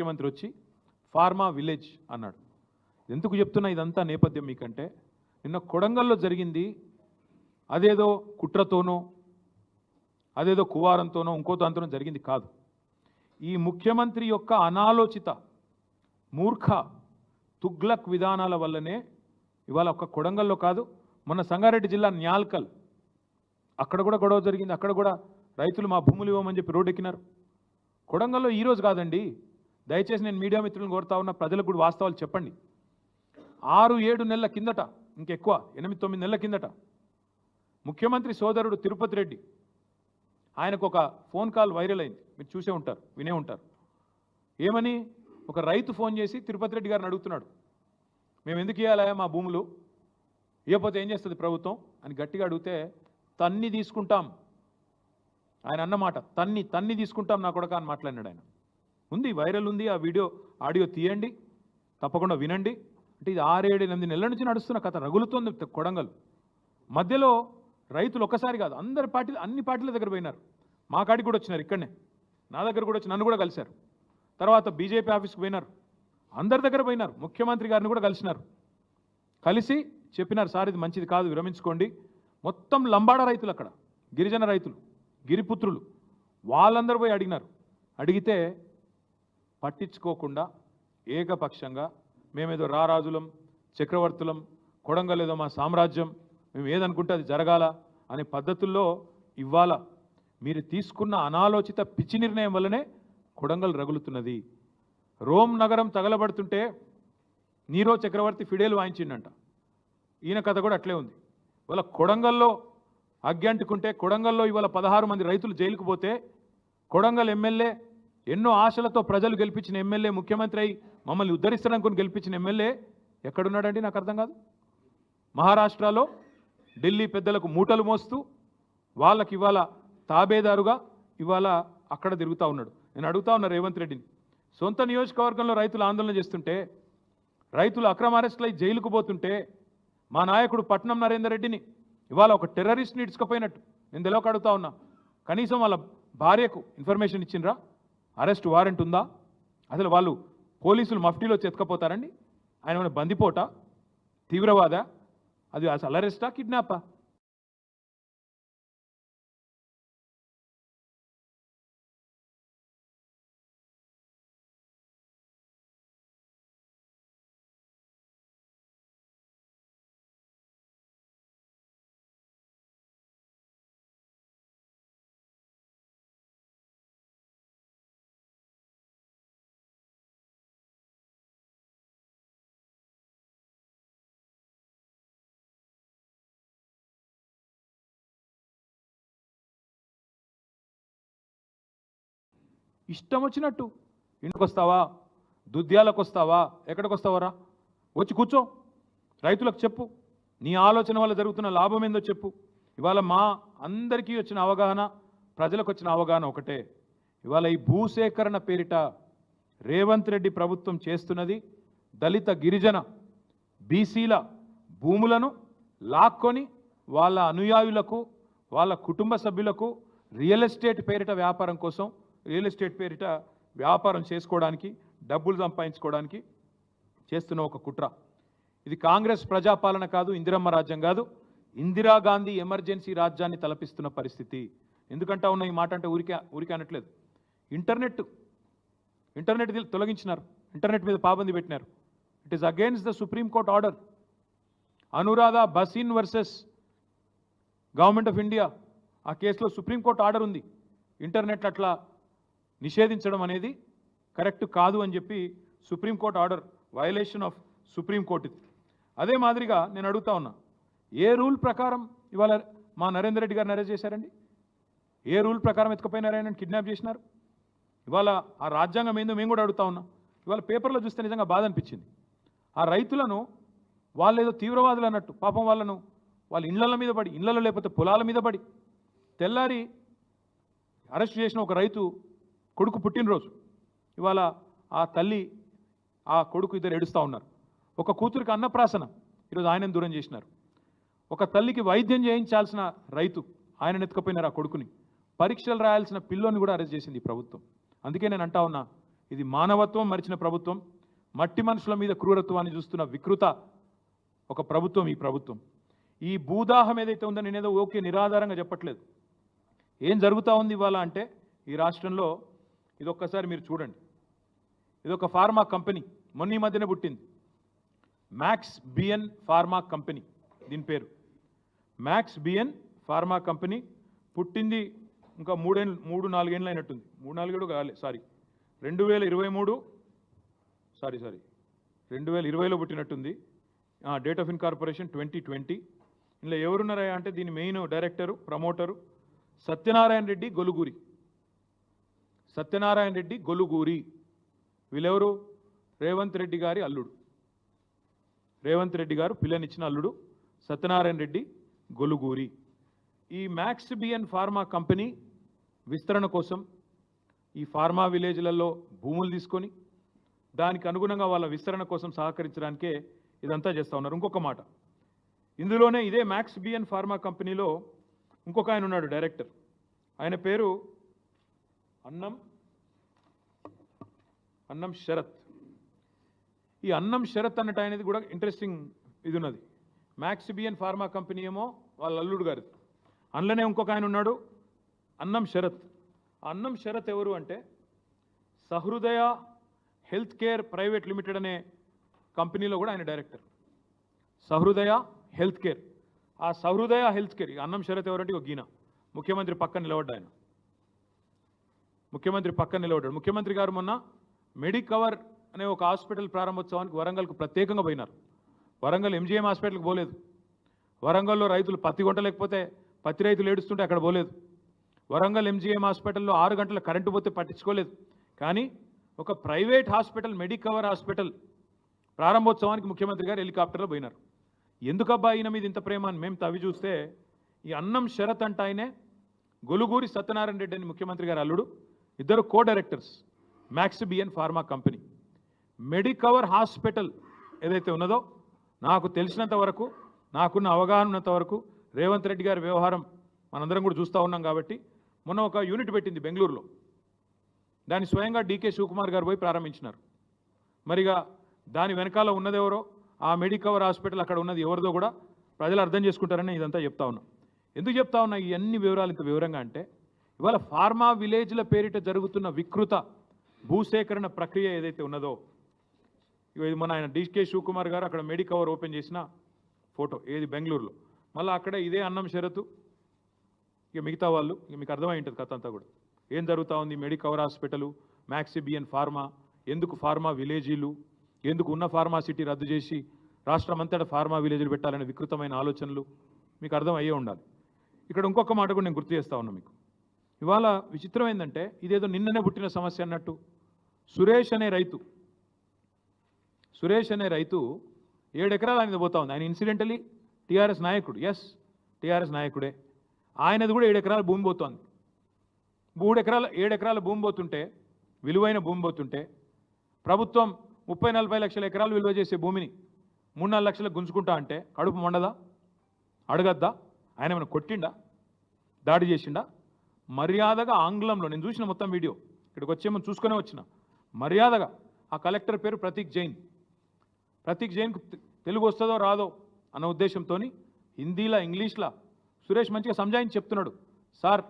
ముఖ్యమంత్రి వచ్చి pharma village అన్నాడు. ఎందుకు చెప్తున్నా ఇదంతా నేపథ్యం మీకంటే, నిన్న కొడంగల్లో జరిగింది అదేదో కుట్రతోనో అదేదో కువారంతోనో ఇంకో దాంతోనో జరిగింది కాదు. ఈ ముఖ్యమంత్రి యొక్క అనాలోచిత మూర్ఖ తుగ్లక్ విధానాల వల్లనే ఇవాళ ఒక్క కొడంగల్లో కాదు, మొన్న సంగారెడ్డి జిల్లా న్యాల్కల్ అక్కడ కూడా గొడవ జరిగింది. అక్కడ కూడా రైతులు మా భూములు ఇవ్వమని చెప్పి రోడ్డు ఎక్కినారు. కొడంగల్లో ఈరోజు కాదండి, దయచేసి నేను మీడియా మిత్రులను కోరుతా ఉన్న, ప్రజలకు కూడా వాస్తవాలు చెప్పండి. 6-7 నెలల కిందట, ఇంకెక్కువ 8-9 నెలల కిందట ముఖ్యమంత్రి సోదరుడు తిరుపతి రెడ్డి ఆయనకు ఒక ఫోన్ కాల్ వైరల్ అయింది. మీరు చూసే ఉంటారు, వినే ఉంటారు. ఏమని? ఒక రైతు ఫోన్ చేసి తిరుపతి రెడ్డి గారిని అడుగుతున్నాడు, మేము ఎందుకు ఇవ్వాలా మా భూములు, ఇవ్వకపోతే ఏం చేస్తుంది ప్రభుత్వం అని గట్టిగా అడిగితే, తన్ని తీసుకుంటాం ఆయన అన్నమాట, తన్ని తీసుకుంటాం నా కొడక అని మాట్లాడినాడు ఆయన. ఉంది, వైరల్ ఉంది, ఆ వీడియో ఆడియో తీయండి, తప్పకుండా వినండి. అంటే ఇది 6-7-8 నెలల నుంచి నడుస్తున్న కథ, రగులుతోంది కొడంగల్. మధ్యలో రైతులు ఒక్కసారి కాదు, అన్ని పార్టీల దగ్గర పోయినారు. మా కాడికి కూడా వచ్చినారు, ఇక్కడనే నా దగ్గర కూడా వచ్చి నన్ను కూడా కలిశారు. తర్వాత బీజేపీ ఆఫీస్కి పోయినారు, అందరి దగ్గర పోయినారు, ముఖ్యమంత్రి గారిని కూడా కలిసినారు. కలిసి చెప్పినారు, సార్ ఇది మంచిది కాదు, విరమించుకోండి. మొత్తం లంబాడ రైతులు, అక్కడ గిరిజన రైతులు, గిరిపుత్రులు, వాళ్ళందరూ పోయి అడిగినారు. అడిగితే పట్టించుకోకుండా ఏకపక్షంగా మేమేదో రారాజులం, చక్రవర్తులం, కొడంగల్ ఏదో మా సామ్రాజ్యం, మేము ఏదనుకుంటే అది జరగాల అనే పద్ధతుల్లో ఇవ్వాల మీరు తీసుకున్న అనాలోచిత పిచ్చి నిర్ణయం వల్లనే కొడంగల్ రగులుతున్నది. రోమ్ నగరం తగలబడుతుంటే నీరో చక్రవర్తి ఫిడేలు వాయించిండంట. ఈయన కథ కూడా అట్లే ఉంది. ఇవాళ కొడంగల్లో అగ్గంటుకుంటే, కొడంగల్లో ఇవాళ 16 మంది రైతులు జైలుకు పోతే, కొడంగల్ ఎమ్మెల్యే ఎన్నో ఆశలతో ప్రజలు గెలిపించిన ఎమ్మెల్యే, ముఖ్యమంత్రి అయి మమ్మల్ని ఉద్ధరిస్తారనుకుని గెలిపించిన ఎమ్మెల్యే ఎక్కడున్నాడండి? నాకు అర్థం కాదు. మహారాష్ట్రలో ఢిల్లీ పెద్దలకు మూటలు మోస్తూ వాళ్ళకి ఇవాళ తాబేదారుగా ఇవాళ అక్కడ తిరుగుతూ ఉన్నాడు. నేను అడుగుతా ఉన్నా రేవంత్ రెడ్డిని, సొంత నియోజకవర్గంలో రైతులు ఆందోళన చేస్తుంటే, రైతులు అక్రమ అరెస్టులై జైలుకు పోతుంటే, మా నాయకుడు పట్నం నరేందర్ రెడ్డిని ఇవాళ ఒక టెర్రరిస్ట్ని ఇడ్చుకపోయినట్టు నేను తెలియక అడుగుతా ఉన్నా. కనీసం వాళ్ళ భార్యకు ఇన్ఫర్మేషన్ ఇచ్చిండ్రా? అరెస్ట్ వారెంట్ ఉందా? అసలు వాళ్ళు పోలీసులు మఫ్టీలో ఎత్తుకపోతారండి? ఆయన ఏమైనా బందిపోటా, తీవ్రవాద? అది అసలు అరెస్టా, కిడ్నాపా? ఇష్టం వచ్చినట్టు ఇంటికి వస్తావా, దుద్యాలకు వస్తావా, ఎక్కడికి వస్తావరా, వచ్చి కూర్చో, రైతులకు చెప్పు, నీ ఆలోచన వల్ల జరుగుతున్న లాభం ఏందో చెప్పు. ఇవాళ మా అందరికీ వచ్చిన అవగాహన, ప్రజలకు వచ్చిన అవగాహన ఒకటే, ఇవాళ ఈ భూసేకరణ పేరిట రేవంత్ రెడ్డి ప్రభుత్వం చేస్తున్నది దళిత, గిరిజన, బీసీల భూములను లాక్కొని వాళ్ళ అనుయాయులకు, వాళ్ళ కుటుంబ సభ్యులకు రియల్ ఎస్టేట్ పేరిట వ్యాపారం కోసం, రియల్ ఎస్టేట్ పేరిట వ్యాపారం చేసుకోవడానికి, డబ్బులు సంపాదించుకోవడానికి చేస్తున్న ఒక కుట్ర. ఇది కాంగ్రెస్ ప్రజాపాలన కాదు, ఇందిరమ్మ రాజ్యం కాదు, ఇందిరాగాంధీ ఎమర్జెన్సీ రాజ్యాన్ని తలపిస్తున్న పరిస్థితి. ఎందుకంటా ఉన్న ఈ మాట అంటే ఊరికే అనట్లేదు. ఇంటర్నెట్ తొలగించినారు, ఇంటర్నెట్ మీద పాబంది పెట్టినారు. It is against the supreme court order. Anuradha Bhasin versus government of India, ఆ కేసులో సుప్రీంకోర్టు ఆర్డర్ ఉంది. ఇంటర్నెట్ అట్లా నిషేధించడం అనేది కరెక్ట్ కాదు అని చెప్పి supreme court order, violation of supreme court. అదే మాదిరిగా నేను అడుగుతా ఉన్నా, ఏ రూల్ ప్రకారం ఇవాళ మా నరేందర్ రెడ్డి గారిని అరెస్ట్ చేశారండి? ఏ రూల్ ప్రకారం ఎత్తుకుపోయినారు, ఆయన కిడ్నాప్ చేసినారు? ఇవాళ ఆ రాజ్యాంగం ఏందో మేము కూడా అడుగుతా ఉన్నాం. ఇవాళ పేపర్లో చూస్తే నిజంగా బాధ అనిపించింది. ఆ రైతులను వాళ్ళు ఏదో తీవ్రవాదులు అన్నట్టు, పాపం వాళ్ళను వాళ్ళ ఇళ్ల మీద పడి, ఇళ్లలో లేకపోతే పొలాల మీద పడి, తెల్లారి అరెస్ట్ చేసిన ఒక రైతు కొడుకు పుట్టినరోజు, ఇవాళ ఆ తల్లి ఆ కొడుకు ఇద్దరు ఏడుస్తూ ఉన్నారు. ఒక కూతురికి అన్నప్రాసన, ఈరోజు ఆయనను దూరం చేసినారు. ఒక తల్లికి వైద్యం చేయించాల్సిన రైతు, ఆయన ఎత్తుకపోయినారు ఆ కొడుకుని. పరీక్షలు రాయాల్సిన పిల్లోని కూడా అరెస్ట్ చేసింది ఈ ప్రభుత్వం. అందుకే నేను అంటా ఉన్నా, ఇది మానవత్వం మరిచిన ప్రభుత్వం, మట్టి మనుషుల మీద క్రూరత్వాన్ని చూస్తున్న వికృత ఒక ప్రభుత్వం ఈ ప్రభుత్వం. ఈ భూదాహం ఏదైతే ఉందో నేనేదో ఓకే నిరాధారంగా చెప్పట్లేదు. ఏం జరుగుతూ ఉంది ఇవాళ అంటే ఈ రాష్ట్రంలో ఇదొక్కసారి మీరు చూడండి. ఇదొక ఫార్మా కంపెనీ, మొన్న ఈ మధ్యనే పుట్టింది, మ్యాక్స్ బిఎన్ ఫార్మా కంపెనీ. దీని పేరు మ్యాక్స్ బిఎన్ ఫార్మా కంపెనీ. పుట్టింది ఇంకా 3-4 ఏళ్ళు అయినట్టుంది, 3-4 కాలే, సారీ 2020లో పుట్టినట్టుంది. Date of incorporation 2020. ఇందులో ఎవరున్నారా అంటే దీని main director, promoter Satyanarayana Reddy Goluguri. Satyanarayana Reddy Goluguri వీళ్ళెవరు? రేవంత్ రెడ్డి గారి అల్లుడు, రేవంత్ రెడ్డి గారు పిల్లనిచ్చిన అల్లుడు సత్యనారాయణ రెడ్డి గొలుగూరి. ఈ మ్యాక్స్ బిఎన్ ఫార్మా కంపెనీ విస్తరణ కోసం ఈ ఫార్మా విలేజ్లలో భూములు తీసుకొని దానికి అనుగుణంగా వాళ్ళ విస్తరణ కోసం సహకరించడానికే ఇదంతా చేస్తూ ఉన్నారు. ఇంకొక మాట, ఇందులోనే ఇదే మ్యాక్స్ బిఎన్ ఫార్మా కంపెనీలో ఇంకొక ఆయన ఉన్నాడు డైరెక్టర్, ఆయన పేరు అన్నం శరత్. ఈ అన్నం శరత్ అన్నట్టు అనేది కూడా ఇంట్రెస్టింగ్ ఇది ఉన్నది. మ్యాక్స్ బిఎన్ ఫార్మా కంపెనీ ఏమో వాళ్ళ అల్లుడు గారిది, అందులోనే ఇంకొక ఆయన ఉన్నాడు అన్నం శరత్. అన్నం శరత్ ఎవరు అంటే సహృదయ హెల్త్ కేర్ ప్రైవేట్ లిమిటెడ్ అనే కంపెనీలో కూడా ఆయన డైరెక్టర్. సహృదయ health care. ఆ సహృదయ హెల్త్ కేర్ అన్నం శరత్ ఎవరంటే ఒక గీన ముఖ్యమంత్రి పక్కన నిలబడ్డా, ఆయన ముఖ్యమంత్రి పక్కన నిలబడ్డాడు. ముఖ్యమంత్రి గారు మొన్న మెడికవర్ అనే ఒక హాస్పిటల్ ప్రారంభోత్సవానికి వరంగల్కు ప్రత్యేకంగా పోయినారు. వరంగల్ ఎంజీఎం హాస్పిటల్కి పోలేదు. వరంగల్లో రైతులు పత్తి కొట్టలేకపోతే పత్తి రైతులు ఏడుస్తుంటే అక్కడ పోలేదు. వరంగల్ ఎంజీఎం హాస్పిటల్లో 6 గంటల కరెంటు పోతే పట్టించుకోలేదు. కానీ ఒక ప్రైవేట్ హాస్పిటల్ మెడికవర్ హాస్పిటల్ ప్రారంభోత్సవానికి ముఖ్యమంత్రి గారు హెలికాప్టర్లో పోయినారు. ఎందుకబ్బా ఈయన మీద ఇంత ప్రేమ అని మేము తవ్వి చూస్తే ఈ అన్నం శరత్ అంటే ఆయనే గొలుగూరి సత్యనారాయణ రెడ్డి అని ముఖ్యమంత్రి గారు అల్లుడు, ఇద్దరు co directors Max BN pharma company. Medicover hospital ఏదైతే ఉన్నదో నాకు తెలిసినంత వరకు, నాకున్న అవగాహన ఉన్నంత వరకు రేవంత్ రెడ్డి గారి వ్యవహారం మనందరం కూడా చూస్తూ ఉన్నాం కాబట్టి మొన్న ఒక యూనిట్ పెట్టింది బెంగళూరులో, దాన్ని స్వయంగా డీకే శివకుమార్ గారు పోయి ప్రారంభించినారు. మరిగా దాని వెనకాల ఉన్నదెవరో, ఆ మెడికవర్ హాస్పిటల్ అక్కడ ఉన్నది ఎవరిదో కూడా ప్రజలు అర్థం చేసుకుంటారని ఇదంతా చెప్తా ఉన్నా. ఎందుకు చెప్తా ఉన్నా ఈ అన్ని వివరాలు ఇంత వివరంగా అంటే ఇవాళ ఫార్మా విలేజ్ల పేరిట జరుగుతున్న వికృత భూసేకరణ ప్రక్రియ ఏదైతే ఉన్నదో, ఇది మన ఆయన డీకే శివకుమార్ గారు అక్కడ మెడికవర్ ఓపెన్ చేసిన ఫోటో ఏది బెంగళూరులో, మళ్ళీ అక్కడ ఇదే అన్నం షరతు, ఇక మిగతా వాళ్ళు, ఇక మీకు అర్థమై ఉంటుంది కథ అంతా కూడా ఏం జరుగుతూ ఉంది. Medicover hospital, Max BN pharma, ఎందుకు ఫార్మా విలేజీలు, ఎందుకు ఉన్న ఫార్మాసిటీ రద్దు చేసి రాష్ట్రం అంతటా ఫార్మా విలేజ్లు పెట్టాలనే వికృతమైన ఆలోచనలు మీకు అర్థం అయ్యే ఉండాలి. ఇక్కడ ఇంకొక మాట కూడా నేను గుర్తు చేస్తా ఉన్నా మీకు. ఇవాళ విచిత్రం ఏంటంటే ఇదేదో నిన్ననే పుట్టిన సమస్య అన్నట్టు సురేష్ అనే రైతు 7 ఎకరాల అనేది పోతా ఉంది. ఆయన ఇన్సిడెంటలీ టీఆర్ఎస్ నాయకుడు, ఎస్ టీఆర్ఎస్ నాయకుడే. ఆయనది కూడా 7 ఎకరాల భూమి పోతోంది. 7 ఎకరాల భూమి పోతుంటే, విలువైన భూమి పోతుంటే ప్రభుత్వం 30-40 లక్షల ఎకరాలు విలువ చేసే భూమిని 3-4 లక్షలకు గుంజుకుంటా అంటే కడుపు మండదా? అడగద్దా? ఆయన ఏమైనా కొట్టిండా, దాడి చేసిండా? మర్యాదగా ఆంగ్లంలో నేను చూసిన మొత్తం వీడియో, ఇక్కడికి వచ్చేమో చూసుకునే వచ్చిన, మర్యాదగా ఆ కలెక్టర్ పేరు ప్రతీక్ జైన్కు తెలుగు వస్తుందో రాదో అన్న ఉద్దేశంతో హిందీలా ఇంగ్లీష్లా సురేష్ మంచిగా సంజాయించి చెప్తున్నాడు. సార్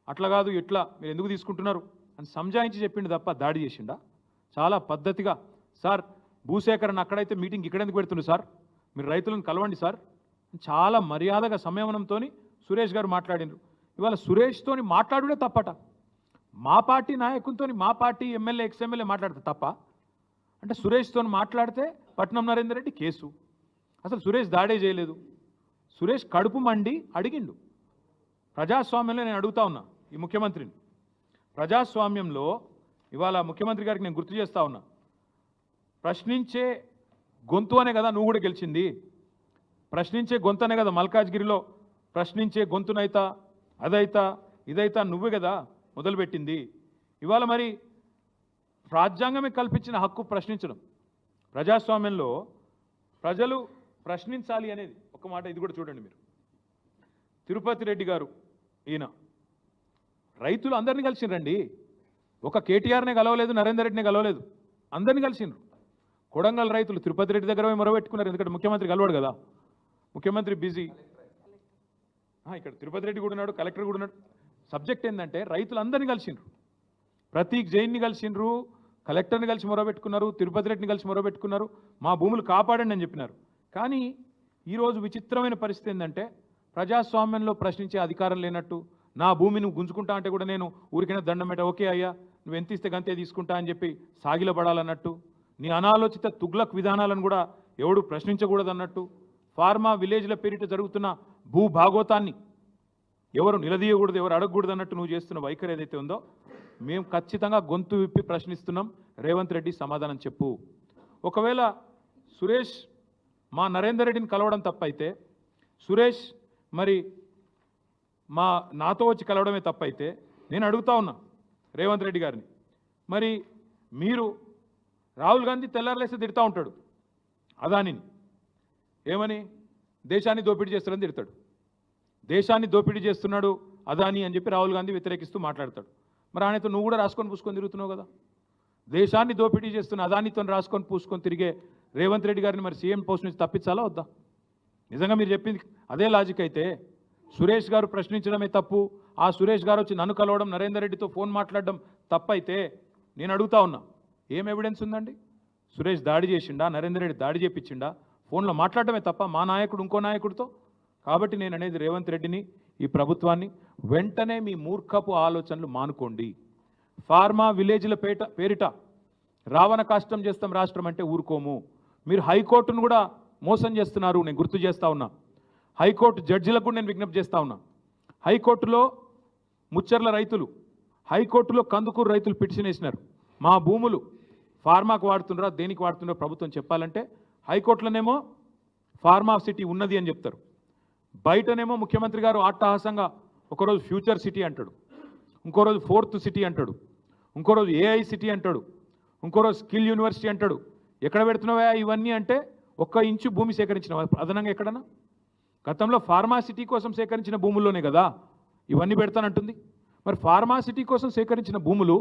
అట్లా కాదు, ఇట్లా మీరు ఎందుకు తీసుకుంటున్నారు అని సంజాయించి చెప్పిండు తప్ప దాడి చేసిండా? చాలా పద్ధతిగా, సార్ భూసేకరణ అక్కడైతే మీటింగ్ ఇక్కడ ఎందుకు పెడుతుంది సార్, మీరు రైతులను కలవండి సార్, చాలా మర్యాదగా సంయమనంతో సురేష్ గారు మాట్లాడినారు. ఇవాళ సురేష్తోని మాట్లాడుడే తప్పట. మా పార్టీ నాయకునితో, మా పార్టీ ఎమ్మెల్యే ఎక్స్ఎమ్మెల్యే మాట్లాడితే తప్ప అంటే సురేష్తో మాట్లాడితే పట్నం నరేందర్ రెడ్డి కేసు. అసలు సురేష్ దాడే చేయలేదు. సురేష్ కడుపు మండి అడిగిండు. ప్రజాస్వామ్యంలో నేను అడుగుతా ఉన్నా ఈ ముఖ్యమంత్రిని, ప్రజాస్వామ్యంలో ఇవాళ ముఖ్యమంత్రి గారికి నేను గుర్తు చేస్తా ఉన్నా, ప్రశ్నించే గొంతు అనే కదా నువ్వు కూడా గెలిచింది. ప్రశ్నించే గొంతు అనే కదా మల్కాజ్గిరిలో ప్రశ్నించే గొంతునైతా అదైతా ఇదైతా నువ్వే కదా మొదలుపెట్టింది. ఇవాళ మరి రాజ్యాంగమే కల్పించిన హక్కు ప్రశ్నించడం, ప్రజాస్వామ్యంలో ప్రజలు ప్రశ్నించాలి అనేది ఒక మాట. ఇది కూడా చూడండి మీరు, తిరుపతి రెడ్డి గారు ఈయన రైతులు అందరినీ కలిసిరండి. ఒక కేటీఆర్నే కలవలేదు, నరేందర్ రెడ్డిని కలవలేదు, అందరినీ కలిసిండ్రు. కొడంగల్ రైతులు తిరుపతి రెడ్డి దగ్గర మొరబెట్టుకున్నారు, ఎందుకంటే ముఖ్యమంత్రి కలవాడు కదా, ముఖ్యమంత్రి బిజీ. ఇక్కడ తిరుపతి రెడ్డి కూడా ఉన్నాడు, కలెక్టర్ కూడా ఉన్నాడు. సబ్జెక్ట్ ఏంటంటే రైతులందరినీ కలిసిండ్రు, ప్రతీక్ జైన్ని కలిసిండ్రు, కలెక్టర్ని కలిసి మొరబెట్టుకున్నారు, తిరుపతి రెడ్డిని కలిసి మొరబెట్టుకున్నారు, మా భూములు కాపాడండి అని చెప్పినారు. కానీ ఈరోజు విచిత్రమైన పరిస్థితి ఏంటంటే ప్రజాస్వామ్యంలో ప్రశ్నించే అధికారం లేనట్టు, నా భూమిని గుంజుకుంటా అంటే కూడా నేను ఊరికైనా దండం పెట్ట, ఓకే అయ్యా నువ్వు ఎంత ఇస్తే గంతే తీసుకుంటా అని చెప్పి సాగిలపడాలన్నట్టు, నీ అనాలోచిత తుగ్లక్ విధానాలను కూడా ఎవడు ప్రశ్నించకూడదన్నట్టు, ఫార్మా విలేజ్ల పేరిట జరుగుతున్న భూ భాగోతాన్ని ఎవరు నిలదీయకూడదు, ఎవరు అడగకూడదు అన్నట్టు నువ్వు చేస్తున్న వైఖరి ఏదైతే ఉందో మేము ఖచ్చితంగా గొంతు విప్పి ప్రశ్నిస్తున్నాం. రేవంత్ రెడ్డి సమాధానం చెప్పు. ఒకవేళ సురేష్ మా నరేందర్ రెడ్డిని కలవడం తప్పైతే, సురేష్ మరి నాతో వచ్చి కలవడమే తప్పైతే నేను అడుగుతా ఉన్నా రేవంత్ రెడ్డి గారిని, మరి మీరు రాహుల్ గాంధీ తెల్లారలేస్తే తిడతా ఉంటాడు అదానిని, ఏమని దేశాన్ని దోపిడీ చేస్తాడని తిడతాడు, దేశాన్ని దోపిడీ చేస్తున్నాడు అదాని అని చెప్పి రాహుల్ గాంధీ వ్యతిరేకిస్తూ మాట్లాడతాడు. మరి ఆయనతో నువ్వు కూడా రాసుకొని పూసుకొని తిరుగుతున్నావు కదా, దేశాన్ని దోపిడీ చేస్తున్న అదానితో రాసుకొని పూసుకొని తిరిగే రేవంత్ రెడ్డి గారిని మరి సీఎం పోస్ట్ నుంచి తప్పించాలా వద్దా? నిజంగా మీరు చెప్పింది అదే లాజిక్ అయితే సురేష్ గారు ప్రశ్నించడమే తప్పు, ఆ సురేష్ గారు వచ్చి నన్ను కలవడం, నరేందర్ రెడ్డితో ఫోన్ మాట్లాడడం తప్పైతే నేను అడుగుతా ఉన్నా, ఏం ఎవిడెన్స్ ఉందండి? సురేష్ దాడి చేసిండా, నరేందర్ రెడ్డి దాడి చేపించిండా? ఫోన్లో మాట్లాడటమే తప్ప మా నాయకుడు ఇంకో నాయకుడితో. కాబట్టి నేను అనేది రేవంత్ రెడ్డిని, ఈ ప్రభుత్వాన్ని, వెంటనే మీ మూర్ఖపు ఆలోచనలు మానుకోండి. ఫార్మా విలేజ్ల పేరిట రావణ కష్టం చేస్తాం రాష్ట్రం అంటే ఊరుకోము. మీరు హైకోర్టును కూడా మోసం చేస్తున్నారు, నేను గుర్తు చేస్తా ఉన్నా. హైకోర్టు జడ్జిలకు కూడా నేను విజ్ఞప్తి చేస్తా ఉన్నా. హైకోర్టులో ముచ్చర్ల రైతులు, హైకోర్టులో కందుకూరు రైతులు పిటిషన్ వేసినారు, మా భూములు ఫార్మాకు వాడుతుండ్రా దేనికి వాడుతుండ్రో ప్రభుత్వం చెప్పాలంటే హైకోర్టులోనేమో ఫార్మా సిటీ ఉన్నది అని చెప్తారు, బయటనేమో ముఖ్యమంత్రి గారు అట్టహాసంగా ఒకరోజు ఫ్యూచర్ సిటీ అంటాడు, ఇంకో రోజు ఫోర్త్ సిటీ అంటాడు, ఇంకో రోజు ఏఐ సిటీ అంటాడు, ఇంకో రోజు స్కిల్ యూనివర్సిటీ అంటాడు. ఎక్కడ పెడుతున్నావా ఇవన్నీ అంటే 1 ఇంచు భూమి సేకరించిన అదనంగా ఎక్కడన్నా? గతంలో ఫార్మా సిటీ కోసం సేకరించిన భూముల్లోనే కదా ఇవన్నీ పెడతానంటుంది. మరి ఫార్మా సిటీ కోసం సేకరించిన భూములు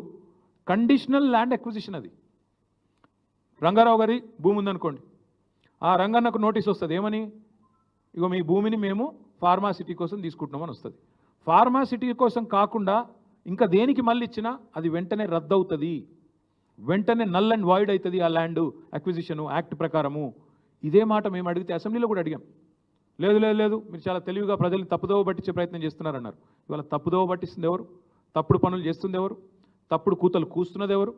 కండిషనల్ ల్యాండ్ అక్విజిషన్. అది రంగారావు గారి భూమి ఉందనుకోండి, ఆ రంగన్నకు నోటీస్ వస్తుంది, ఏమని? ఇగో మీ భూమిని మేము ఫార్మా సిటీ కోసం తీసుకుంటున్నామని వస్తుంది. ఫార్మా సిటీ కోసం కాకుండా ఇంకా దేనికి మళ్ళీ ఇచ్చినా అది వెంటనే రద్దు అవుతుంది, వెంటనే నల్ అండ్ వాయిడ్ అవుతుంది ఆ ల్యాండ్ అక్విజిషను యాక్ట్ ప్రకారము. ఇదే మాట మేము అడిగితే అసెంబ్లీలో కూడా అడిగాం. లేదు లేదు లేదు మీరు చాలా తెలివిగా ప్రజల్ని తప్పుదోవ పట్టించే ప్రయత్నం చేస్తున్నారన్నారు. ఇవాళ తప్పుదోవ పట్టిస్తుంది ఎవరు? తప్పుడు పనులు చేస్తుంది ఎవరు? తప్పుడు కూతలు కూస్తున్నది ఎవరు?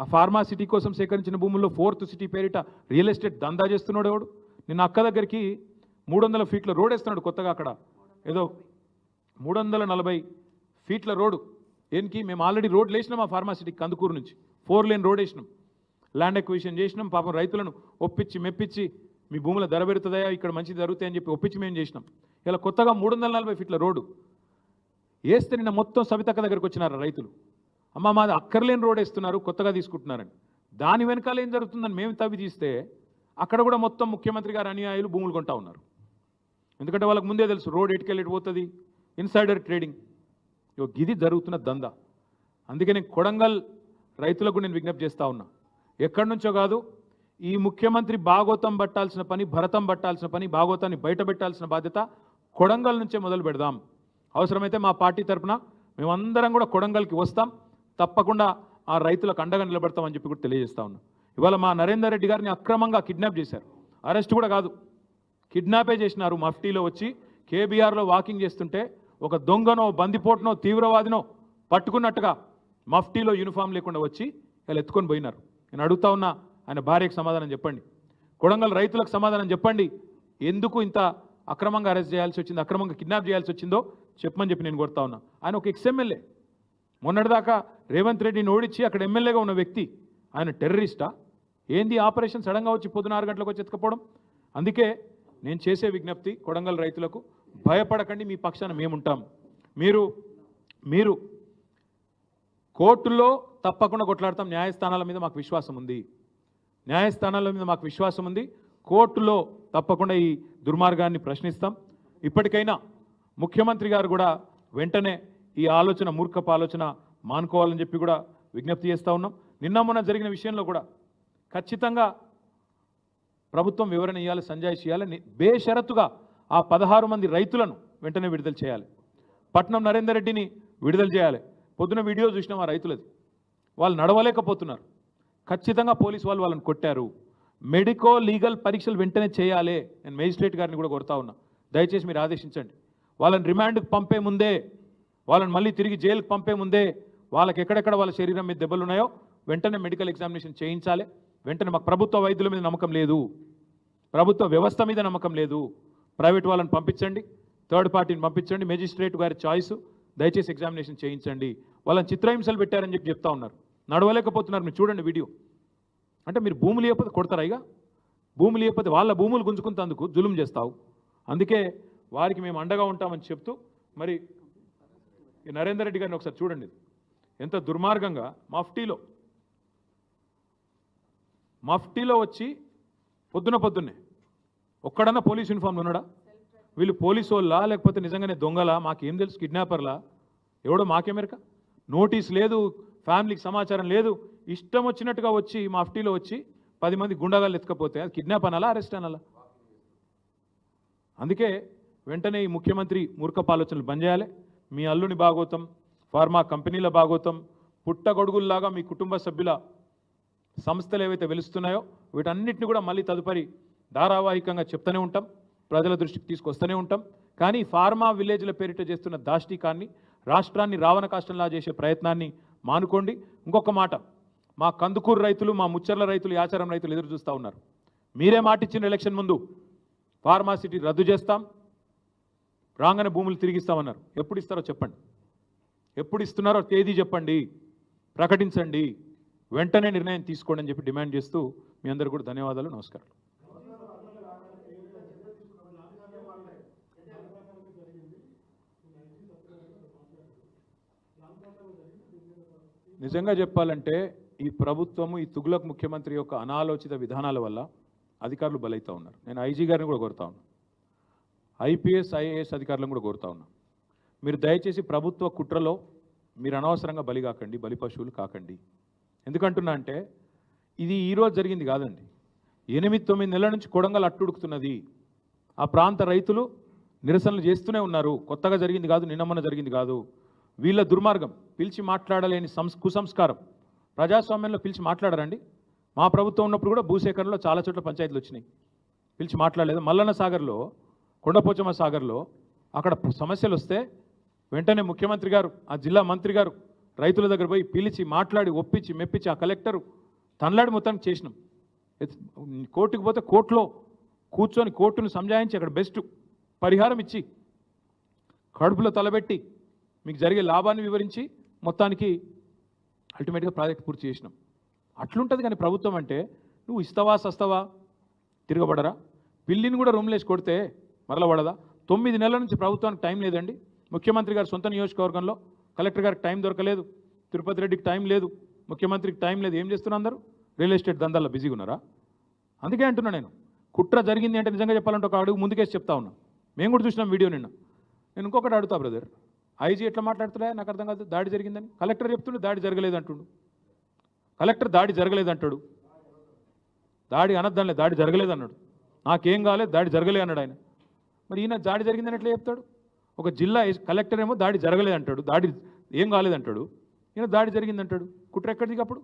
ఆ ఫార్మా సిటీ కోసం సేకరించిన భూముల్లో ఫోర్త్ సిటీ పేరిట రియల్ ఎస్టేట్ దందా చేస్తున్నాడు ఎవడు? నిన్న అక్క దగ్గరికి 300 ఫీట్ల రోడ్ వేస్తున్నాడు కొత్తగా, అక్కడ ఏదో 340 ఫీట్ల రోడ్డు. దేనికి? మేము ఆల్రెడీ రోడ్లు వేసినాం ఆ ఫార్మా సిటీకి, కందుకూరు నుంచి 4 లేన్ రోడ్ వేసినాం, ల్యాండ్ ఎక్విజిషన్ చేసినాం. పాపం రైతులను ఒప్పించి మెప్పించి మీ భూముల ధర పెరుగుతుందా, ఇక్కడ మంచి జరుగుతాయని చెప్పి ఒప్పించి మేము చేసినాం. ఇలా కొత్తగా 340 ఫీట్ల రోడ్డు వేస్తే నిన్న మొత్తం సవితక్క దగ్గరికి వచ్చినారు రైతులు, అమ్మ మాది అక్కర్లేని రోడ్ వేస్తున్నారు కొత్తగా తీసుకుంటున్నారని. దాని వెనకాల ఏం జరుగుతుందని మేము తవ్వి తీస్తే అక్కడ కూడా మొత్తం ముఖ్యమంత్రి గారు అనుయాయులు భూములు కొంటా ఉన్నారు. ఎందుకంటే వాళ్ళకి ముందే తెలుసు రోడ్ ఎటుకెళ్ళి పోతుంది, ఇన్సైడర్ ట్రేడింగ్. ఇది జరుగుతున్న దందా. అందుకే నేను కొడంగల్ రైతులకు నేను విజ్ఞప్తి చేస్తూ ఉన్నా, ఎక్కడి నుంచో కాదు, ఈ ముఖ్యమంత్రి భాగోతం పట్టాల్సిన పని, భరతం పట్టాల్సిన పని, భాగోతాన్ని బయట పెట్టాల్సిన బాధ్యత కొడంగల్ నుంచే మొదలు పెడదాం. అవసరమైతే మా పార్టీ తరఫున మేమందరం కూడా కొడంగల్కి వస్తాం, తప్పకుండా ఆ రైతులకు అండగా నిలబడతామని చెప్పి కూడా తెలియజేస్తా ఉన్నా. ఇవాళ మా నరేందర్ రెడ్డి గారిని అక్రమంగా కిడ్నాప్ చేశారు, అరెస్ట్ కూడా కాదు, కిడ్నాపే చేసినారు. మఫ్టీలో వచ్చి కేబీఆర్లో వాకింగ్ చేస్తుంటే ఒక దొంగనో బందిపోటునో తీవ్రవాదినో పట్టుకున్నట్టుగా మఫ్టీలో యూనిఫామ్ లేకుండా వచ్చి ఇలా ఎత్తుకొని పోయినారు. నేను అడుగుతా ఉన్నా, ఆయన భార్యకు సమాధానం చెప్పండి, కొడంగల్ రైతులకు సమాధానం చెప్పండి, ఎందుకు ఇంత అక్రమంగా అరెస్ట్ చేయాల్సి వచ్చింది, అక్రమంగా కిడ్నాప్ చేయాల్సి వచ్చిందో చెప్పమని చెప్పి నేను కోరుతా ఉన్నా. ఆయన ఒక ఎక్స్ఎమ్మెల్యే, మొన్నటిదాకా రేవంత్ రెడ్డిని ఓడించి అక్కడ ఎమ్మెల్యేగా ఉన్న వ్యక్తి, ఆయన టెర్రరిస్టా ఏంది? ఆపరేషన్ సడన్గా వచ్చి పొద్దున 6 గంటలకు వచ్చి ఎత్తుకపోవడం. అందుకే నేను చేసే విజ్ఞప్తి కొడంగల్ రైతులకు, భయపడకండి, మీ పక్షాన మేముంటాం. మీరు కోర్టుల్లో తప్పకుండా కొట్లాడతాం, న్యాయస్థానాల మీద మాకు విశ్వాసం ఉంది, న్యాయస్థానాల మీద మాకు విశ్వాసం ఉంది, కోర్టులో తప్పకుండా ఈ దుర్మార్గాన్ని ప్రశ్నిస్తాం. ఇప్పటికైనా ముఖ్యమంత్రి గారు కూడా వెంటనే ఈ ఆలోచన, మూర్ఖపు ఆలోచన మానుకోవాలని చెప్పి కూడా విజ్ఞప్తి చేస్తూ ఉన్నాం. నిన్న మొన్న జరిగిన విషయంలో కూడా ఖచ్చితంగా ప్రభుత్వం వివరణ ఇవ్వాలి, సంజాయిషి ఇవ్వాలి. బేషరతుగా ఆ 16 మంది రైతులను వెంటనే విడుదల చేయాలి. పట్నం నరేందర్ రెడ్డిని విడుదల చేయాలి. పొద్దున వీడియో చూసినాం ఆ రైతులది, వాళ్ళు నడవలేకపోతున్నారు. ఖచ్చితంగా పోలీసు వాళ్ళు వాళ్ళని కొట్టారు. మెడికో లీగల్ పరీక్షలు వెంటనే చేయాలి. నేను మేజిస్ట్రేట్ గారిని కూడా కోరుతా ఉన్నా, దయచేసి మీరు ఆదేశించండి. వాళ్ళని రిమాండ్కి పంపే ముందే, వాళ్ళని మళ్ళీ తిరిగి జైలుకి పంపే ముందే వాళ్ళకి ఎక్కడెక్కడ వాళ్ళ శరీరం మీద దెబ్బలు ఉన్నాయో వెంటనే మెడికల్ ఎగ్జామినేషన్ చేయించాలి. వెంటనే మాకు ప్రభుత్వ వైద్యుల మీద నమ్మకం లేదు, ప్రభుత్వ వ్యవస్థ మీద నమ్మకం లేదు. ప్రైవేట్ వాళ్ళని పంపించండి, థర్డ్ పార్టీని పంపించండి, మేజిస్ట్రేట్ గారి చాయిస్. దయచేసి ఎగ్జామినేషన్ చేయించండి. వాళ్ళని చిత్రహింసలు పెట్టారని చెప్పి చెప్తా ఉన్నారు, నడవలేకపోతున్నారు. మీరు చూడండి వీడియో. అంటే మీరు భూములు లేకపోతే కొడతారా? ఇక భూములు లేకపోతే వాళ్ళ భూములు గుంజుకుంటేందుకు జులుం చేస్తావు. అందుకే వారికి మేము అండగా ఉంటామని చెప్తూ, మరి ఈ నరేందర్ రెడ్డి గారిని ఒకసారి చూడండి, ఎంత దుర్మార్గంగా మఫ్టీలో వచ్చి పొద్దున్నే ఒక్కడన్నా పోలీస్ యూనిఫామ్లో ఉన్నాడా? వీళ్ళు పోలీసు వాళ్ళా లేకపోతే నిజంగానే దొంగలా? మాకేం తెలుసు, కిడ్నాపర్లా? ఎవడో మాకేమెరక. నోటీస్ లేదు, ఫ్యామిలీకి సమాచారం లేదు, ఇష్టం వచ్చినట్టుగా వచ్చి మఫ్టీలో వచ్చి 10 మంది గుండాగాళ్ళు ఎత్తుకపోతే అది కిడ్నాప్ అనాలా, అరెస్ట్ అనాలా? అందుకే వెంటనే ఈ ముఖ్యమంత్రి మూర్ఖపు ఆలోచనలు బంద్ చేయాలి. మీ అల్లుని భాగోతం, ఫార్మా కంపెనీల భాగోతం, పుట్టగొడుగుల్లాగా మీ కుటుంబ సభ్యుల సంస్థలు ఏవైతే వెలుస్తున్నాయో వీటన్నిటిని కూడా మళ్ళీ తదుపరి ధారావాహికంగా చెప్తూనే ఉంటాం, ప్రజల దృష్టికి తీసుకొస్తూనే ఉంటాం. కానీ ఫార్మా విలేజ్ల పేరిట చేస్తున్న దాష్టికాన్ని, రాష్ట్రాన్ని రావణ కాష్టంలా చేసే ప్రయత్నాన్ని మానుకోండి. ఇంకొక మాట, మా కందుకూరు రైతులు, మా ముచ్చర్ల రైతులు, యాచారం రైతులు ఎదురు చూస్తూ ఉన్నారు. మీరే మాటిచ్చిన ఎలక్షన్ ముందు ఫార్మాసిటీ రద్దు చేస్తాం, రాగానే భూములు తిరిగిస్తామన్నారు. ఎప్పుడు ఇస్తారో చెప్పండి, ఎప్పుడు ఇస్తున్నారో తేదీ చెప్పండి, ప్రకటించండి, వెంటనే నిర్ణయం తీసుకోండి అని చెప్పి డిమాండ్ చేస్తూ మీ అందరూ కూడా ధన్యవాదాలు, నమస్కారం. నిజంగా చెప్పాలంటే ఈ ప్రభుత్వము, ఈ తుగ్లక్ ముఖ్యమంత్రి యొక్క అనాలోచిత విధానాల వల్ల అధికారులు బలైతూ ఉన్నారు. నేను ఐజీ గారిని కూడా కోరుతా ఉన్నా, ఐపీఎస్ ఐఏఎస్ అధికారులను కూడా కోరుతా ఉన్నా, మీరు దయచేసి ప్రభుత్వ కుట్రలో మీరు అనవసరంగా బలి కాకండి, బలి పశువులు కాకండి. ఎందుకంటున్నా అంటే ఇది ఈరోజు జరిగింది కాదండి, 8-9 నెలల నుంచి కొడంగల్ అట్టుడుకుతున్నది. ఆ ప్రాంత రైతులు నిరసనలు చేస్తూనే ఉన్నారు. కొత్తగా జరిగింది కాదు, నిన్న మొన్న జరిగింది కాదు. వీళ్ళ దుర్మార్గం, పిలిచి మాట్లాడలేని కుసంస్కారం. ప్రజాస్వామ్యంలో పిలిచి మాట్లాడరండి. మా ప్రభుత్వం ఉన్నప్పుడు కూడా భూసేకరణలో చాలా చోట్ల పంచాయతీలు వచ్చినాయి, పిలిచి మాట్లాడలేదు. మల్లన్న సాగర్లో, కొండపోచమ్మ సాగర్లో అక్కడ సమస్యలు వస్తే వెంటనే ముఖ్యమంత్రి గారు, ఆ జిల్లా మంత్రి గారు రైతుల దగ్గర పోయి పిలిచి మాట్లాడి ఒప్పించి మెప్పించి ఆ కలెక్టరు తనలాడి మొత్తానికి చేసినాం. కోర్టుకు పోతే కోర్టులో కూర్చొని కోర్టును సంజాయించి అక్కడ బెస్ట్ పరిహారం ఇచ్చి కడుపులో తలబెట్టి మీకు జరిగే లాభాన్ని వివరించి మొత్తానికి అల్టిమేట్గా ప్రాజెక్ట్ పూర్తి చేసినాం. అట్లుంటుంది. కానీ ప్రభుత్వం అంటే నువ్వు ఇస్తావా సస్తావా, తిరగబడరా? పిల్లిని కూడా రూమ్లేసి కొడితే మరల పడదా? 9 నెలల నుంచి ప్రభుత్వానికి టైం లేదండి. ముఖ్యమంత్రి గారు సొంత నియోజకవర్గంలో కలెక్టర్ గారికి టైం దొరకలేదు, తిరుపతి రెడ్డికి టైం లేదు, ముఖ్యమంత్రికి టైం లేదు. ఏం చేస్తున్నారు అందరూ? రియల్ ఎస్టేట్ దందాల్లో బిజీగా ఉన్నారా? అందుకే అంటున్నా నేను, కుట్ర జరిగింది అంటే నిజంగా చెప్పాలంటే ఒక అడుగు ముందుకేసి చెప్తా ఉన్నా. మేము కూడా చూసినాం వీడియో నిన్న. నేను ఇంకొకటి అడుగుతా బ్రదర్, ఐజీ ఎట్లా మాట్లాడుతున్నా నాకు అర్థం కాదు. దాడి జరిగిందని కలెక్టర్ చెప్తుండే, దాడి జరగలేదు అంటుండు. కలెక్టర్ దాడి జరగలేదు అంటాడు, దాడి అనద్దానిలే, దాడి జరగలేదు అన్నాడు. నాకేం కాలేదు, దాడి జరగలేదు అన్నాడు ఆయన. మరి ఈయన దాడి జరిగిందని ఎట్లా చెప్తాడు? ఒక జిల్లా కలెక్టర్ ఏమో దాడి జరగలేదు అంటాడు, దాడి ఏం కాలేదంటాడు. ఈయన దాడి జరిగిందంటాడు. కుట్ర ఎక్కడిది అప్పుడు?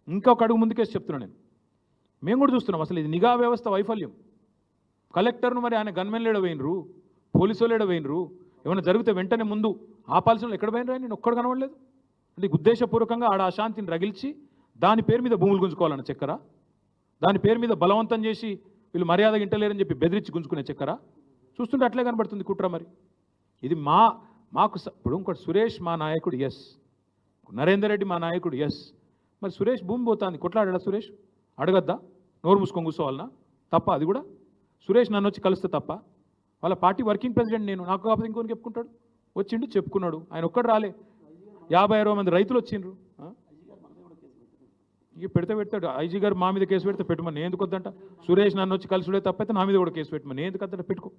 ఇంకొక అడుగు ముందుకేసి చెప్తున్నా నేను. మేము కూడా చూస్తున్నాం అసలు ఇది నిఘా వ్యవస్థ వైఫల్యం. కలెక్టర్ను మరి ఆయన గన్మెన్లు ఎడవేయినరు, పోలీసులు ఎడవేయినరు. ఏమైనా జరిగితే వెంటనే ముందు ఆపాల్సిన ఎక్కడ పోయినరా? నేను ఒక్కడు కనబడలేదు. అంటే ఉద్దేశపూర్వకంగా ఆడ అశాంతిని రగిల్చి దాని పేరు మీద భూములు గుంజుకోవాలన్న చక్కర, దాని పేరు మీద బలవంతం చేసి వీళ్ళు మర్యాద ఇంటలేరని చెప్పి బెదిరించి గుంజుకునే చక్కర చూస్తుంటే అట్లే కనబడుతుంది కుట్ర. మరి ఇది మాకు ఇప్పుడు ఇంకోటి, సురేష్ మా నాయకుడు ఎస్, నరేందర్ రెడ్డి మా నాయకుడు ఎస్. మరి సురేష్ భూమి పోతుంది, కొట్లాడా సురేష్? అడగద్దా? నోరు మూసుకొని కూర్చోవాలన్నా? తప్ప అది కూడా? సురేష్ నన్ను వచ్చి కలిస్తే తప్ప? వాళ్ళ పార్టీ వర్కింగ్ ప్రెసిడెంట్ నేను, నాకు కాకపోతే ఇంకోని చెప్పుకుంటాడు. వచ్చిండు చెప్పుకున్నాడు, ఆయన ఒక్కడు రాలే. 50-60 మంది రైతులు వచ్చిండ్రు. ఇక పెడతాడు ఐజీ గారు, మా మీద కేసు పెడితే పెట్టమని. నేను ఎందుకు వద్దంట? సురేష్ నన్ను వచ్చి కలిసిడే తప్పైతే నా మీద కూడా కేసు పెట్టమని. నేను ఎందుకు వద్దంట? పెట్టుకో.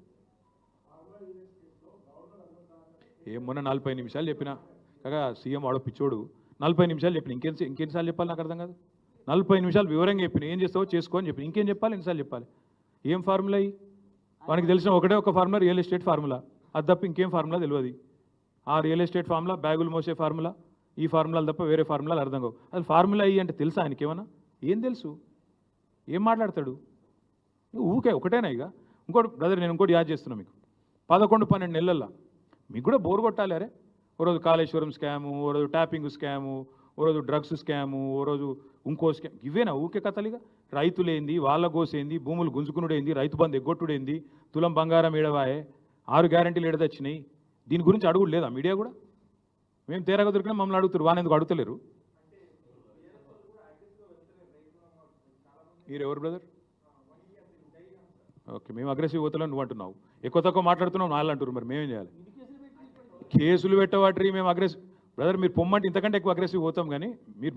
మొన్న 40 నిమిషాలు చెప్పిన, కాగా సీఎం వాడు పిచ్చోడు 40 నిమిషాలు చెప్పిన ఇంకెన్నిసార్లు చెప్పాలి నాకు అర్థం కాదు. 40 నిమిషాలు వివరంగా చెప్పిన ఏం చేస్తావో చేసుకో అని చెప్పిన ఇంకేం చెప్పాలి ఎన్నిసార్లు చెప్పాలి. ఏం ఫార్ములా అయ్యి మనకి తెలిసిన ఒకటే ఒక ఫార్ములా రియల్ ఎస్టేట్ ఫార్ములా, అది తప్ప ఇంకేం ఫార్ములా తెలియదు. ఆ రియల్ ఎస్టేట్ ఫార్ములా బ్యాగులు మోసే ఫార్ములా ఈ ఫార్ములాలు తప్ప వేరే ఫార్ములాలు అర్థం కావు. అది ఫార్ములా అయ్యి అంటే తెలుసా ఆయనకి ఏమన్నా ఏం తెలుసు ఏం మాట్లాడతాడు ఊకే ఒకటేనా. ఇక ఇంకోటి బ్రదర్ నేను ఇంకోటి యాద్ చేస్తున్నా మీకు 11-12 నెలల్లో మీకు కూడా బోర్ కొట్టాలి. అరే ఓ రోజు కాళేశ్వరం స్కాము, ఓ రోజు ట్యాపింగ్ స్కాము, ఓ రోజు డ్రగ్స్ స్కాము, ఓ రోజు ఇంకో స్కామ్, ఇవేనా ఊకే కథలుగా. రైతులేంది వాళ్ళ గోసేంది భూములు గుంజుకునుడేంది రైతు బంధు ఎగ్గొట్టుడేంది తులం బంగారం ఏడవాయే 6 గ్యారెంటీలు ఏడదొచ్చినాయి. దీని గురించి అడుగుడు లేదా మీడియా కూడా. మేము తేరగా దొరికినా మమ్మల్ని అడుగుతారు వాని ఎందుకు అడుగుతలేరు. మీరు ఎవరు బ్రదర్? ఓకే మేము అగ్రెసివ్ పోతలని నువ్వు అంటున్నావు, ఎక్కువ తక్కువ మాట్లాడుతున్నావు నాళ్ళు అంటారు. మరి మేమేం చేయాలి? కేసులు పెట్టవాటి మేము అగ్రెసివ్ బ్రదర్ మీరు పొమ్మంటే ఇంతకంటే ఎక్కువ అగ్రెసివ్ పోతాం. కానీ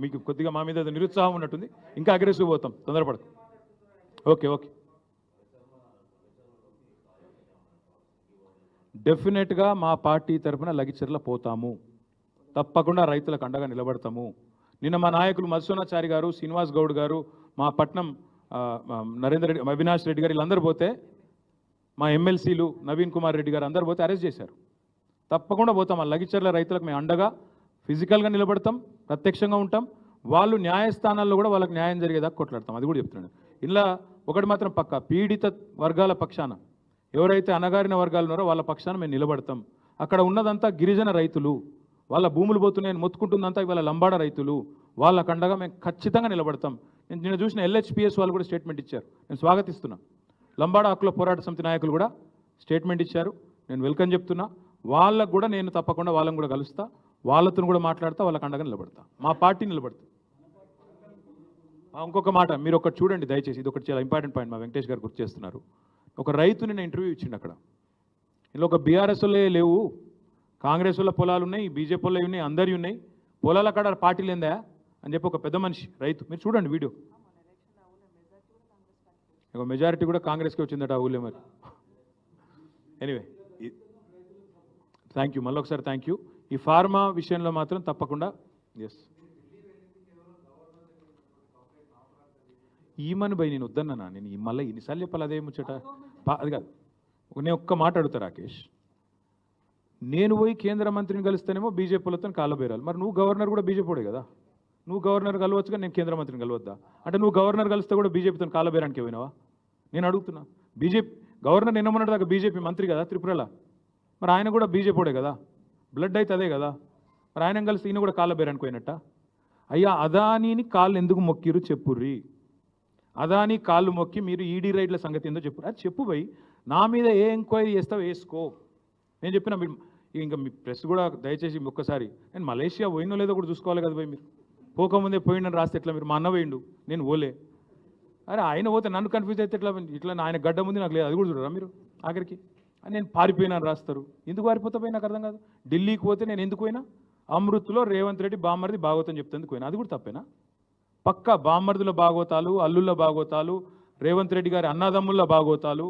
మీకు కొద్దిగా మా మీద నిరుత్సాహం ఉన్నట్టుంది, ఇంకా అగ్రెసివ్ పోతాం తొందరపడదు. ఓకే ఓకే డెఫినెట్గా మా పార్టీ తరఫున లగిచెర్ల పోతాము, తప్పకుండా రైతులకు అండగా నిలబడతాము. నిన్న మా నాయకులు మధుసూనాచారి గారు, శ్రీనివాస్ గౌడ్ గారు, మా పట్నం నరేందర్ రెడ్డి, అవినాష్ రెడ్డి గారు వీళ్ళందరూ పోతే, మా ఎమ్మెల్సీలు నవీన్ కుమార్ రెడ్డి గారు అందరూ పోతే అరెస్ట్ చేశారు. తప్పకుండా పోతాం. ఆ లగిచెర్ల రైతులకు మేము అండగా ఫిజికల్గా నిలబడతాం, ప్రత్యక్షంగా ఉంటాం. వాళ్ళు న్యాయస్థానాల్లో కూడా వాళ్ళకి న్యాయం జరిగేదాకా కొట్లాడతాం. అది కూడా చెప్తున్నాను. ఇలా ఒకటి మాత్రం పక్క, పీడిత వర్గాల పక్షాన ఎవరైతే అణగారిన వర్గాలు ఉన్నారో వాళ్ళ పక్షాన మేము నిలబడతాం. అక్కడ ఉన్నదంతా గిరిజన రైతులు, వాళ్ళ భూములు పోతున్నాయని మొత్తుకుంటుందంతా ఇవాళ లంబాడ రైతులు, వాళ్ళ కండగా మేము ఖచ్చితంగా నిలబడతాం. నేను చూసిన LHPS వాళ్ళు కూడా స్టేట్మెంట్ ఇచ్చారు, నేను స్వాగతిస్తున్నా. లంబాడ హక్కుల పోరాట సమితి నాయకులు కూడా స్టేట్మెంట్ ఇచ్చారు, నేను వెల్కమ్ చెప్తున్నా. వాళ్ళకు కూడా నేను తప్పకుండా వాళ్ళని కూడా కలుస్తా, వాళ్ళతో కూడా మాట్లాడతా, వాళ్ళ కండగా నిలబడతా, మా పార్టీ నిలబడతా. ఇంకొక మాట మీరు ఒకటి చూడండి దయచేసి, ఇది ఒకటి చాలా ఇంపార్టెంట్ పాయింట్ మా వెంకటేష్ గారు గుర్తు చేస్తున్నారు. ఒక రైతుని నేను ఇంటర్వ్యూ ఇచ్చిండు అక్కడ. ఇలా ఒక బీఆర్ఎస్ వాళ్ళే లేవు, కాంగ్రెస్ వాళ్ళ పొలాలు ఉన్నాయి, బీజేపీ వాళ్ళవి ఉన్నాయి, అందరి ఉన్నాయి, పొలాల కాడ పార్టీలు ఏందా అని చెప్పి ఒక పెద్ద మనిషి రైతు, మీరు చూడండి వీడియో. ఇక మెజారిటీ కూడా కాంగ్రెస్కి వచ్చిందట ఆ ఊళ్ళో. మరి ఎనీవే థ్యాంక్ యూ, మళ్ళీ ఒకసారి థ్యాంక్ యూ. ఈ ఫార్మా విషయంలో మాత్రం తప్పకుండా ఎస్ ఈమని భయ్ నేను వద్దన్నా. నేను మళ్ళీ ఇన్నిసార్లు చెప్పాలి అదే ముచ్చట. అది కాదు, నేను ఒక్క మాట అడుగుతా రాకేష్, నేను పోయి కేంద్ర మంత్రిని కలిస్తేనేమో బీజేపీలతో కాళ్ళబేరాలి. మరి నువ్వు గవర్నర్ కూడా బీజేపీడే కదా, నువ్వు గవర్నర్ కలవచ్చుగా, నేను కేంద్ర మంత్రిని కలవద్దా? అంటే నువ్వు గవర్నర్ కలిస్తే కూడా బీజేపీతో కాళ్ళబేరానికి పోయినావా? నేను అడుగుతున్నా. బీజేపీ గవర్నర్ నిన్నమన్నట్టు దాకా బీజేపీ మంత్రి కదా త్రిపురలో, మరి ఆయన కూడా బీజేపీడే కదా, బ్లడ్ అయితే అదే కదా, మరి ఆయన కలిసి ఈయన కూడా కాళ్ళబేరానికి పోయినట్ట. అయ్యా అదానీని కాళ్ళు ఎందుకు మొక్కిరు చెప్పుర్రి, అదానీ కాళ్ళు మొక్కి మీరు ఈడీ రైడ్ల సంగతి ఏందో చెప్పు. అది చెప్పు భయ్, నా మీద ఏ ఎంక్వైరీ చేస్తావు వేసుకో. నేను చెప్పిన మీరు ఇంకా మీ ప్రెస్ కూడా దయచేసి ఒక్కసారి, నేను మలేషియా పోయినో లేదో కూడా చూసుకోవాలి కదా భయ్. మీరు పోకముందే పోయిండని రాస్తే ఎట్లా? మీరు మా అన్న పోయిండు నేను పోలే, అరే ఆయన పోతే నన్ను కన్ఫ్యూజ్ అయితే ఎట్లా? ఇట్లా ఆయన గడ్డ ముందు నాకు లేదు, అది కూడా చూడరా మీరు ఆఖరికి. నేను పారిపోయినాను రాస్తారు, ఎందుకు పారిపోతా పోయి నాకు అర్థం కాదు. ఢిల్లీకి పోతే నేను ఎందుకు పోయినా? అమృత్లో రేవంత్ రెడ్డి బామ్మర్ది భాగవతం చెప్తేందుకు పోయినా, అది కూడా తప్పేనా? పక్కా బామ్మర్దుల భాగవతాలు, అల్లుళ్ళ భాగవతాలు, రేవంత్ రెడ్డి గారి అన్నదమ్ముల భాగవతాలు,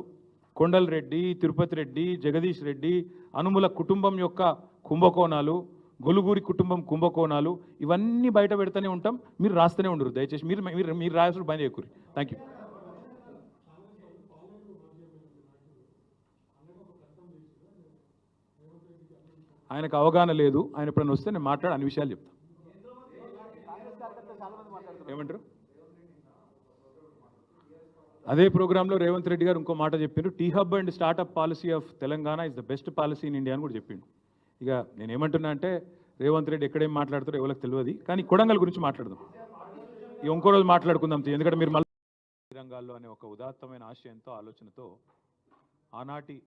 కొండల్ రెడ్డి, తిరుపతి రెడ్డి, జగదీష్ రెడ్డి, అనుముల కుటుంబం యొక్క కుంభకోణాలు, గొలుగూరి కుటుంబం కుంభకోణాలు, ఇవన్నీ బయట పెడతానే ఉంటాం. మీరు రాస్తూనే ఉండరు దయచేసి, మీరు రాసుడు పని ఎక్కువ. Thank you. ఆయనకు అవగాహన లేదు, ఆయన ఎప్పుడైనా వస్తే నేను మాట్లాడి అన్ని విషయాలు చెప్తాను. ఏమంటారు? అదే ప్రోగ్రాంలో రేవంత్ రెడ్డి గారు ఇంకో మాట చెప్పిండ్రు, T hub and startup policy of Telangana is the best policy in India అని కూడా చెప్పిండు. ఇక నేను ఏమంటున్నా అంటే రేవంత్ రెడ్డి ఎక్కడేం మాట్లాడతారో ఎవరికి తెలియదు, కానీ కొడంగల్ గురించి మాట్లాడదాం. ఇంకో రోజు మాట్లాడుకుందాం, ఎందుకంటే మీరు మళ్ళీ రంగాల్లో అనే ఒక ఉదాత్తమైన ఆశయంతో ఆలోచనతో ఆనాటి